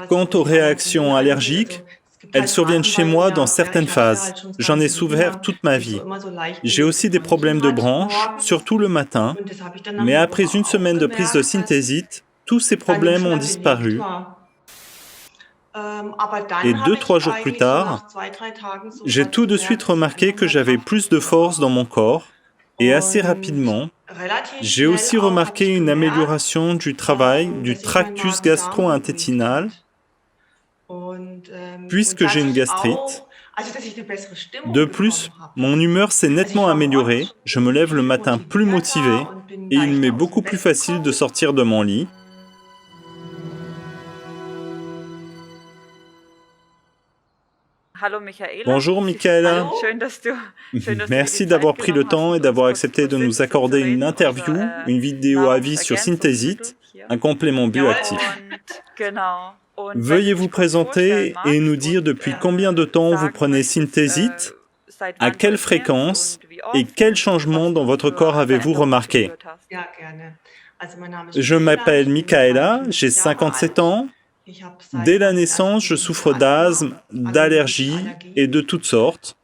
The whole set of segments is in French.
Quant aux réactions allergiques, elles surviennent chez moi dans certaines phases. J'en ai souffert toute ma vie. J'ai aussi des problèmes de branches, surtout le matin, mais après une semaine de prise de Synthesite, tous ces problèmes ont disparu. Et 2-3 jours plus tard, j'ai tout de suite remarqué que j'avais plus de force dans mon corps et assez rapidement, j'ai aussi remarqué une amélioration du travail du tractus gastro-intestinal puisque j'ai une gastrite. De plus, mon humeur s'est nettement améliorée, je me lève le matin plus motivé et il m'est beaucoup plus facile de sortir de mon lit. Bonjour Michaela, merci d'avoir pris le temps et d'avoir accepté de nous accorder une interview, une vidéo avis sur Synthesite, un complément bioactif. Veuillez vous présenter et nous dire depuis combien de temps vous prenez Synthesite, à quelle fréquence et quels changements dans votre corps avez-vous remarqué? Je m'appelle Michaela, j'ai 57 ans. Dès la naissance, je souffre d'asthme, d'allergies et de toutes sortes,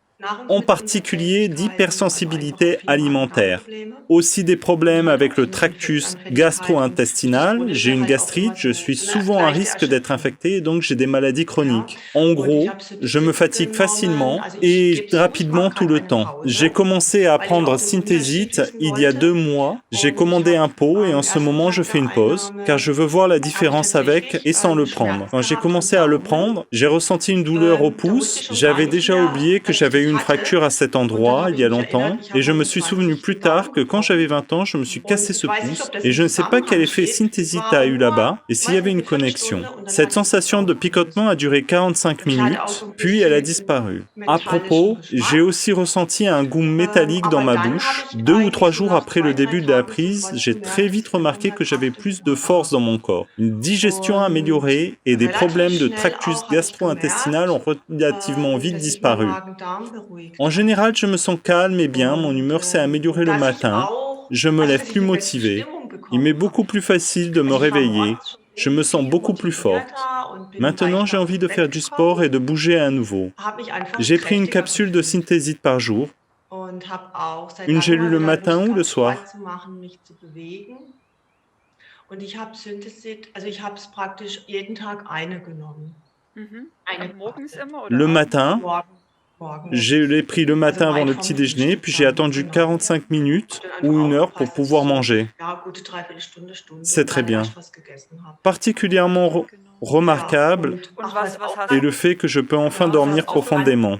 en particulier d'hypersensibilité alimentaire. Aussi des problèmes avec le tractus gastro-intestinal, j'ai une gastrite, je suis souvent à risque d'être infecté et donc j'ai des maladies chroniques. En gros, je me fatigue facilement et rapidement tout le temps. J'ai commencé à prendre Synthesite il y a 2 mois, j'ai commandé un pot et en ce moment je fais une pause car je veux voir la différence avec et sans le prendre. Quand j'ai commencé à le prendre, j'ai ressenti une douleur au pouce, j'avais déjà oublié que j'avais eu une fracture à cet endroit il y a longtemps et je me suis souvenu plus tard que quand j'avais 20 ans, je me suis cassé ce pouce et je ne sais pas quel effet Synthesite a eu là-bas et s'il y avait une connexion. Cette sensation de picotement a duré 45 minutes, puis elle a disparu. À propos, j'ai aussi ressenti un goût métallique dans ma bouche. 2 ou 3 jours après le début de la prise, j'ai très vite remarqué que j'avais plus de force dans mon corps, une digestion améliorée et des problèmes de tractus gastro-intestinal ont relativement vite disparu. En général, je me sens calme et bien, mon humeur s'est améliorée le matin, je me lève plus motivé, il m'est beaucoup plus facile de me réveiller, je me sens beaucoup plus forte. Maintenant, j'ai envie de faire du sport et de bouger à nouveau. J'ai pris une capsule de Synthesite par jour, une gélule le matin ou le soir. Le matin, je l'ai pris le matin avant le petit déjeuner, puis j'ai attendu 45 minutes ou 1 heure pour pouvoir manger. C'est très bien. Particulièrement remarquable est le fait que je peux enfin dormir profondément.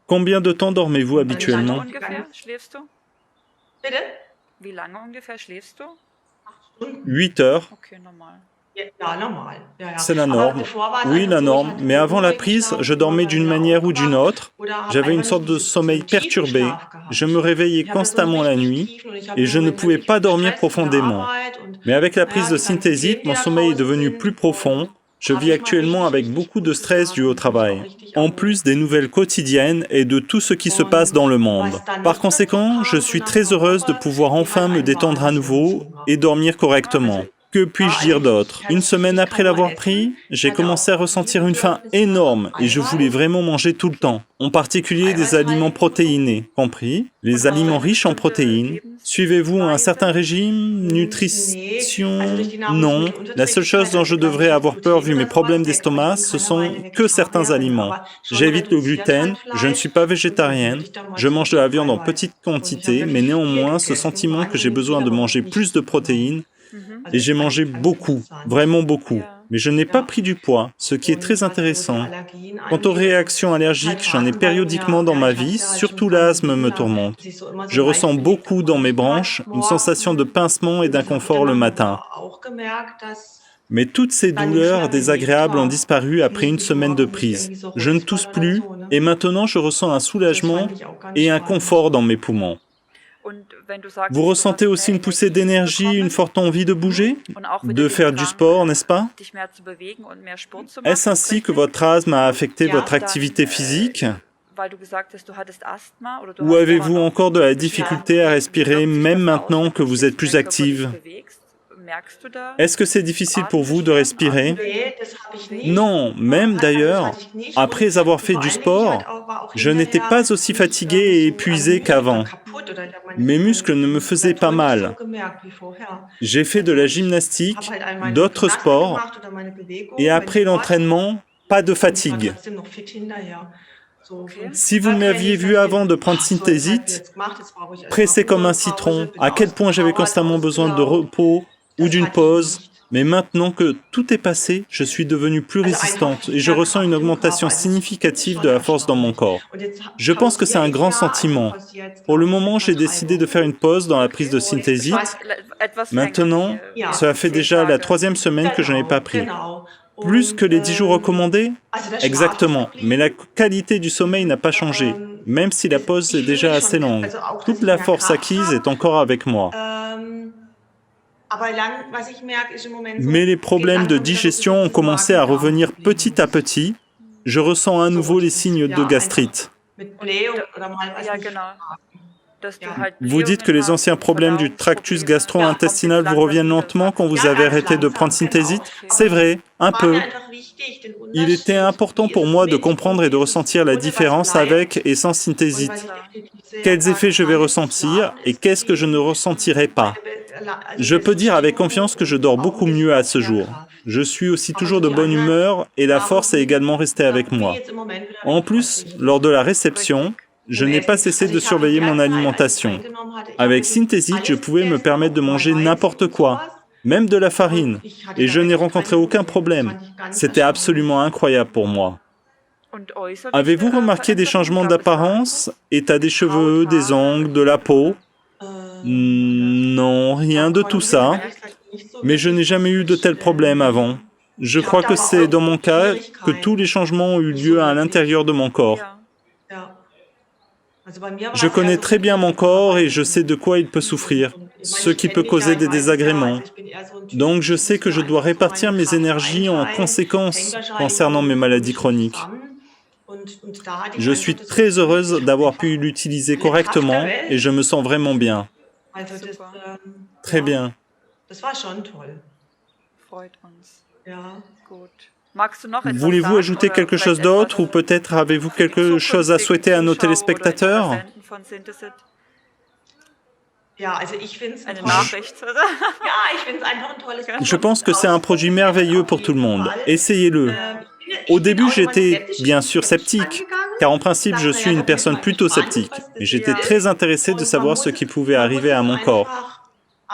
Combien de temps dormez-vous habituellement? 8 heures. C'est la norme. Oui, la norme. Mais avant la prise, je dormais d'une manière ou d'une autre. J'avais une sorte de sommeil perturbé. Je me réveillais constamment la nuit et je ne pouvais pas dormir profondément. Mais avec la prise de Synthesite, mon sommeil est devenu plus profond. Je vis actuellement avec beaucoup de stress dû au travail, en plus des nouvelles quotidiennes et de tout ce qui se passe dans le monde. Par conséquent, je suis très heureuse de pouvoir enfin me détendre à nouveau et dormir correctement. Que puis-je dire d'autre? 1 semaine après l'avoir pris, j'ai commencé à ressentir une faim énorme et je voulais vraiment manger tout le temps, en particulier des aliments protéinés, compris les aliments riches en protéines. Suivez-vous un certain régime, nutrition? Non. La seule chose dont je devrais avoir peur vu mes problèmes d'estomac, ce sont que certains aliments. J'évite le gluten, je ne suis pas végétarienne, je mange de la viande en petite quantité, mais néanmoins, ce sentiment que j'ai besoin de manger plus de protéines, et j'ai mangé beaucoup, vraiment beaucoup. Mais je n'ai pas pris du poids, ce qui est très intéressant. Quant aux réactions allergiques, j'en ai périodiquement dans ma vie, surtout l'asthme me tourmente. Je ressens beaucoup dans mes branches une sensation de pincement et d'inconfort le matin. Mais toutes ces douleurs désagréables ont disparu après 1 semaine de prise. Je ne tousse plus et maintenant je ressens un soulagement et un confort dans mes poumons. Vous ressentez aussi une poussée d'énergie, une forte envie de bouger, de faire du sport, n'est-ce pas? Est-ce ainsi que votre asthme a affecté votre activité physique? Ou avez-vous encore de la difficulté à respirer même maintenant que vous êtes plus active? Est-ce que c'est difficile pour vous de respirer? Non, même d'ailleurs, après avoir fait du sport, je n'étais pas aussi fatigué et épuisé qu'avant. Mes muscles ne me faisaient pas mal. J'ai fait de la gymnastique, d'autres sports, et après l'entraînement, pas de fatigue. Si vous m'aviez vu avant de prendre Synthesite, pressé comme un citron, à quel point j'avais constamment besoin de repos ou d'une pause, mais maintenant que tout est passé, je suis devenue plus résistante et je ressens une augmentation significative de la force dans mon corps. Je pense que c'est un grand sentiment. Pour le moment, j'ai décidé de faire une pause dans la prise de Synthesite. Maintenant, cela fait déjà la 3e semaine que je n'ai pas pris. Plus que les 10 jours recommandés? Exactement, mais la qualité du sommeil n'a pas changé, même si la pause est déjà assez longue. Toute la force acquise est encore avec moi. Mais les problèmes de digestion ont commencé à revenir petit à petit. Je ressens à nouveau les signes de gastrite. Vous dites que les anciens problèmes du tractus gastro-intestinal vous reviennent lentement quand vous avez arrêté de prendre Synthesite? C'est vrai, un peu. Il était important pour moi de comprendre et de ressentir la différence avec et sans Synthesite. Quels effets je vais ressentir et qu'est-ce que je ne ressentirai pas? Je peux dire avec confiance que je dors beaucoup mieux à ce jour. Je suis aussi toujours de bonne humeur et la force est également restée avec moi. En plus, lors de la réception, je n'ai pas cessé de surveiller mon alimentation. Avec Synthesite, je pouvais me permettre de manger n'importe quoi, même de la farine, et je n'ai rencontré aucun problème. C'était absolument incroyable pour moi. Avez-vous remarqué des changements d'apparence? État des cheveux, des ongles, de la peau? Non, rien de tout ça. Mais je n'ai jamais eu de tels problèmes avant. Je crois que c'est dans mon cas que tous les changements ont eu lieu à l'intérieur de mon corps. Je connais très bien mon corps et je sais de quoi il peut souffrir, ce qui peut causer des désagréments. Donc je sais que je dois répartir mes énergies en conséquence concernant mes maladies chroniques. Je suis très heureuse d'avoir pu l'utiliser correctement et je me sens vraiment bien. Très bien. Voulez-vous ajouter quelque chose d'autre ou peut-être avez-vous quelque chose à souhaiter à nos téléspectateurs? Je pense que c'est un produit merveilleux pour tout le monde. Essayez-le. Au début, j'étais bien sûr sceptique, car en principe, je suis une personne plutôt sceptique. Mais j'étais très intéressé de savoir ce qui pouvait arriver à mon corps.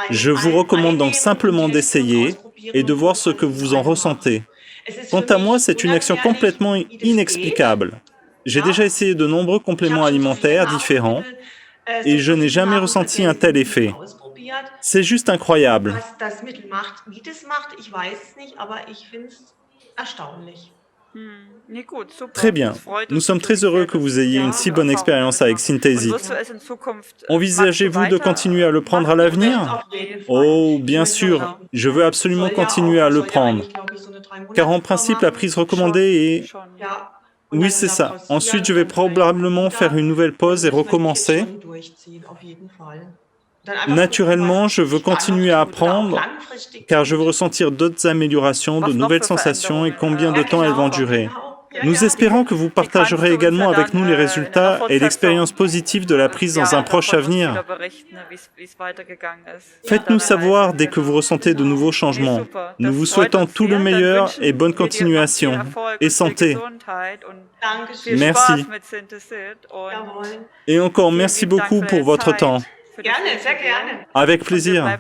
Je vous recommande donc simplement d'essayer et de voir ce que vous en ressentez. Quant à moi, c'est une action complètement inexplicable. J'ai déjà essayé de nombreux compléments alimentaires différents et je n'ai jamais ressenti un tel effet. C'est juste incroyable. Très bien. Nous sommes très heureux que vous ayez une si bonne expérience avec Synthesite. Envisagez-vous de continuer à le prendre à l'avenir? Oh, bien sûr, je veux absolument continuer à le prendre. Car en principe, la prise recommandée est... Oui, c'est ça. Ensuite, je vais probablement faire une nouvelle pause et recommencer. Naturellement, je veux continuer à apprendre, car je veux ressentir d'autres améliorations, de nouvelles sensations et combien de temps elles vont durer. Nous espérons que vous partagerez également avec nous les résultats et l'expérience positive de la prise dans un proche avenir. Faites-nous savoir dès que vous ressentez de nouveaux changements. Nous vous souhaitons tout le meilleur et bonne continuation. Et santé. Merci. Et encore merci beaucoup pour votre temps. Avec plaisir.